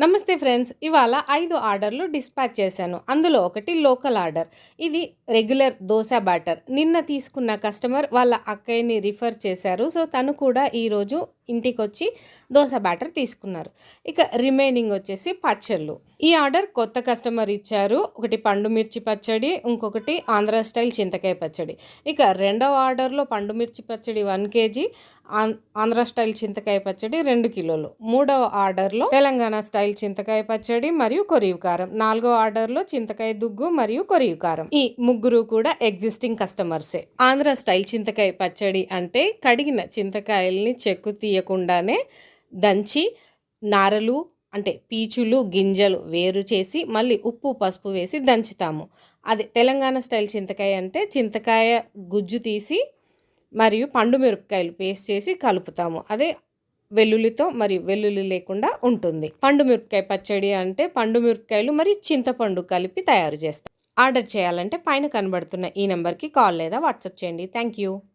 నమస్తే ఫ్రెండ్స్. ఇవాళ 5 ఆర్డర్‌లు డిస్పాచ్ చేశాను. అందులో ఒకటి లోకల్ ఆర్డర్. ఇది రెగ్యులర్ దోస బ్యాటర్. నిన్న తీసుకున్న కస్టమర్ వాళ్ళ అక్కయ్యని రిఫర్ చేశారు. సో, తను కూడా ఈరోజు ఇంటికొచ్చి దోస బ్యాటర్ తీసుకున్నారు. ఇక రిమైనింగ్ వచ్చేసి పచ్చళ్ళు. ఈ ఆర్డర్ కొత్త కస్టమర్ ఇచ్చారు. ఒకటి పండు మిర్చి పచ్చడి, ఇంకొకటి ఆంధ్ర స్టైల్ చింతకాయ పచ్చడి. ఇక రెండవ ఆర్డర్‌లో పండు మిర్చి పచ్చడి 1 కేజీ, ఆంధ్ర స్టైల్ చింతకాయ పచ్చడి 2 కిలోలు. మూడవ ఆర్డర్‌లో తెలంగాణ స్టైల్ చింతకాయ పచ్చడి మరియు కొరివి కారం. నాలుగో ఆర్డర్‌లో చింతకాయ దుగ్గు మరియు కొరివి కారం. ఈ ముగ్గురు కూడా ఎగ్జిస్టింగ్ కస్టమర్సే. ఆంధ్ర స్టైల్ చింతకాయ పచ్చడి అంటే కడిగిన చింతకాయల్ని చెక్కు తీయకుండానే దంచి నారలు అంటే పీచులు గింజలు వేరు చేసి మళ్ళీ ఉప్పు పసుపు వేసి దంచుతాము. అదే తెలంగాణ స్టైల్ చింతకాయ అంటే చింతకాయ గుజ్జు తీసి మరియు పండు మిరపకాయలు పేస్ట్ చేసి కలుపుతాము. అదే వెల్లుల్లితో మరియు వెల్లుల్లి లేకుండా ఉంటుంది. పండు మిరపకాయ పచ్చడి అంటే పండు మిరపకాయలు మరియు చింతపండు కలిపి తయారు చేస్తాం. ఆర్డర్ చేయాలంటే పైన కనబడుతున్న ఈ నెంబర్కి కాల్ లేదా వాట్సాప్ చేయండి. Thank you.